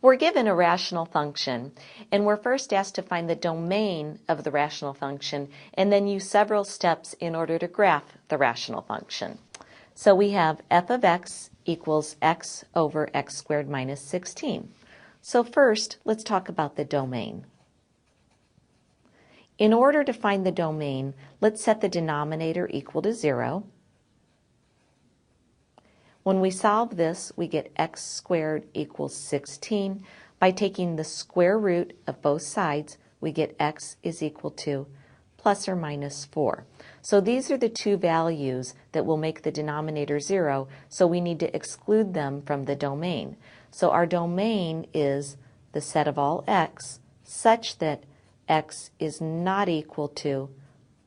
We're given a rational function, and we're first asked to find the domain of the rational function and then use several steps in order to graph the rational function. So we have f of x equals x over x squared minus 16. So first, let's talk about the domain. In order to find the domain, let's set the denominator equal to 0. When we solve this, we get x squared equals 16. By taking the square root of both sides, we get x is equal to plus or minus 4. So these are the two values that will make the denominator 0, so we need to exclude them from the domain. So our domain is the set of all x such that x is not equal to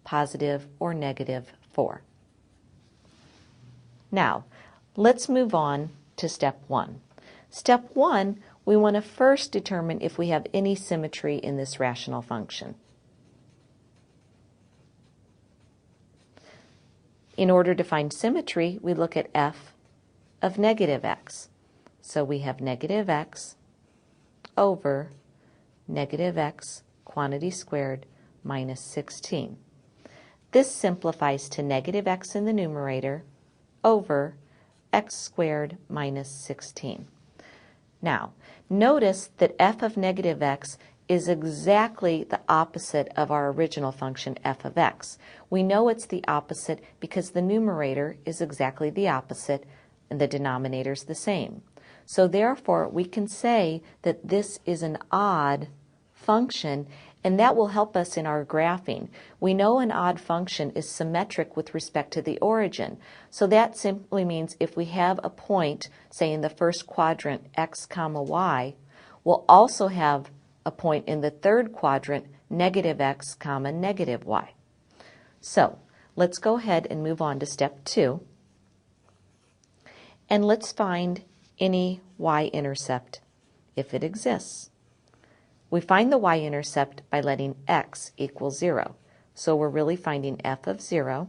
positive or negative 4. Now, let's move on to step 1. Step 1, we want to first determine if we have any symmetry in this rational function. In order to find symmetry, we look at f of negative x. So we have negative x over negative x quantity squared minus 16. This simplifies to negative x in the numerator over x squared minus 16. Now, notice that f of negative x is exactly the opposite of our original function f of x. We know it's the opposite because the numerator is exactly the opposite and the denominator is the same. So therefore, we can say that this is an odd function, and that will help us in our graphing. We know an odd function is symmetric with respect to the origin. So that simply means if we have a point, say in the first quadrant, x comma y, we'll also have a point in the third quadrant, negative x comma negative y. So let's go ahead and move on to step 2. And let's find any y-intercept if it exists. We find the y-intercept by letting x equal 0. So we're really finding f of 0,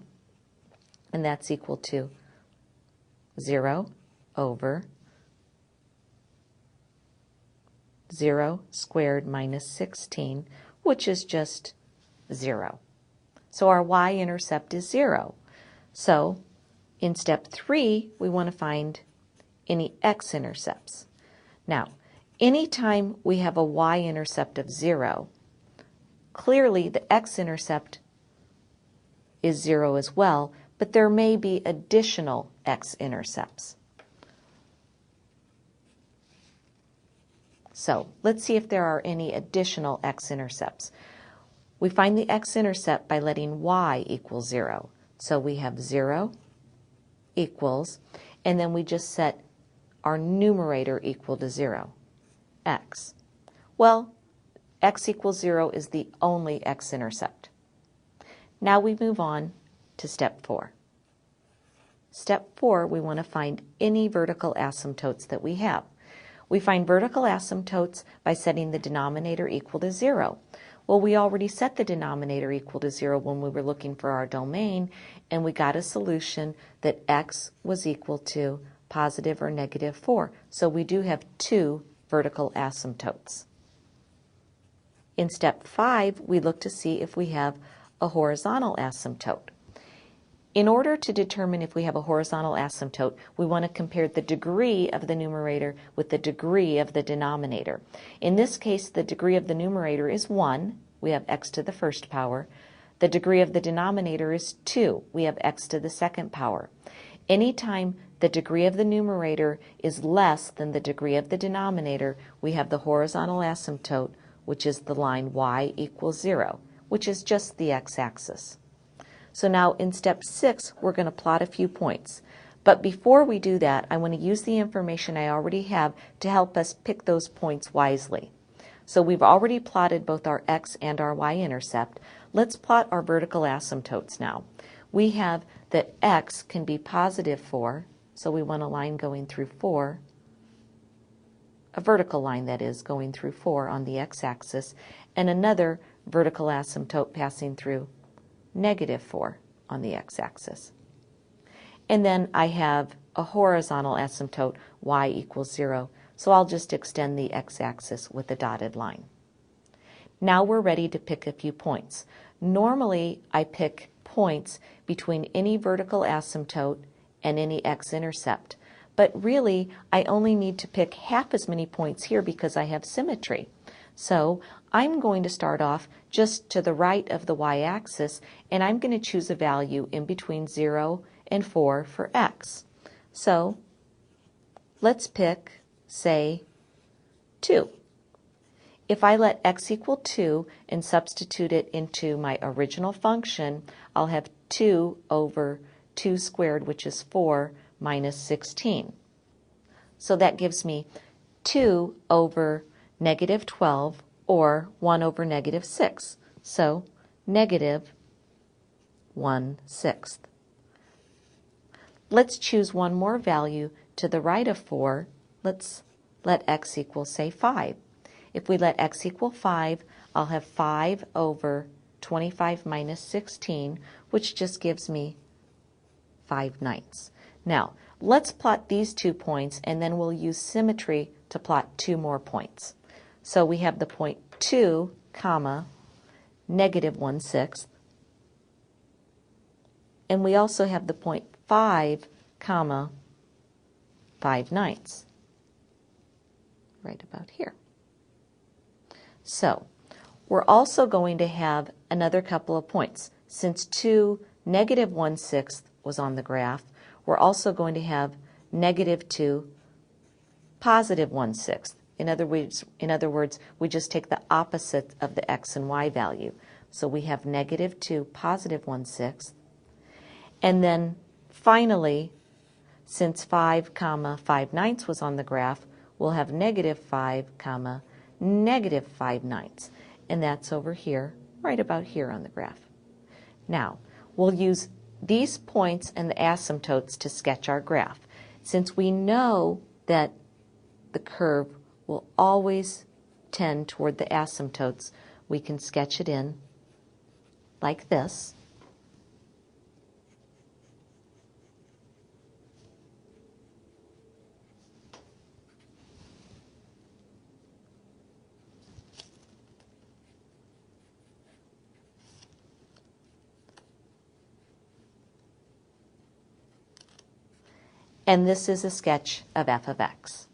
and that's equal to 0 over 0 squared minus 16, which is just 0. So our y-intercept is 0. So in step 3, we want to find any x-intercepts. Now, anytime we have a y-intercept of 0, clearly the x-intercept is 0 as well, but there may be additional x-intercepts. So let's see if there are any additional x-intercepts. We find the x-intercept by letting y equal 0. So we have 0 equals, and then we just set our numerator equal to 0. X. Well, x equals 0 is the only x-intercept. Now we move on to step 4. Step 4, we want to find any vertical asymptotes that we have. We find vertical asymptotes by setting the denominator equal to 0. Well, we already set the denominator equal to 0 when we were looking for our domain, and we got a solution that x was equal to positive or negative 4. So we do have 2 vertical asymptotes. In step 5, we look to see if we have a horizontal asymptote. In order to determine if we have a horizontal asymptote, we want to compare the degree of the numerator with the degree of the denominator. In this case, the degree of the numerator is 1. We have x to the first power. The degree of the denominator is 2. We have x to the second power. Anytime the degree of the numerator is less than the degree of the denominator, we have the horizontal asymptote, which is the line y equals 0, which is just the x-axis. So now in step 6, we're going to plot a few points. But before we do that, I want to use the information I already have to help us pick those points wisely. So we've already plotted both our x and our y-intercept. Let's plot our vertical asymptotes now. We have that x can be positive 4, so we want a line going through 4, a vertical line that is going through 4 on the x-axis, and another vertical asymptote passing through negative 4 on the x-axis. And then I have a horizontal asymptote, y equals 0, so I'll just extend the x-axis with a dotted line. Now we're ready to pick a few points. Normally, I pick points between any vertical asymptote and any x-intercept, but really, I only need to pick half as many points here because I have symmetry. So I'm going to start off just to the right of the y-axis, and I'm going to choose a value in between 0 and 4 for x. So let's pick, say, 2. If I let x equal 2 and substitute it into my original function, I'll have 2 over 2 squared, which is 4, minus 16. So that gives me 2 over negative 12, or 1 over negative 6. So negative 1/6. Let's choose one more value to the right of 4. Let's let x equal, say, 5. If we let x equal 5, I'll have 5 over 25 minus 16, which just gives me 5/9. Now, let's plot these 2 points, and then we'll use symmetry to plot 2 more points. So we have the point 2, comma, negative 1/6. And we also have the point 5, comma, 5/9. Right about here. So we're also going to have another couple of points. Since 2, negative 1/6 was on the graph, we're also going to have negative 2, positive 1/6. In other words, we just take the opposite of the x and y value. So we have negative 2, positive 1/6. And then finally, since 5, comma, 5/9 was on the graph, we'll have negative 5, comma, negative 5/9. And that's over here, right about here on the graph. Now, we'll use these points and the asymptotes to sketch our graph. Since we know that the curve will always tend toward the asymptotes, we can sketch it in like this. And this is a sketch of f of x.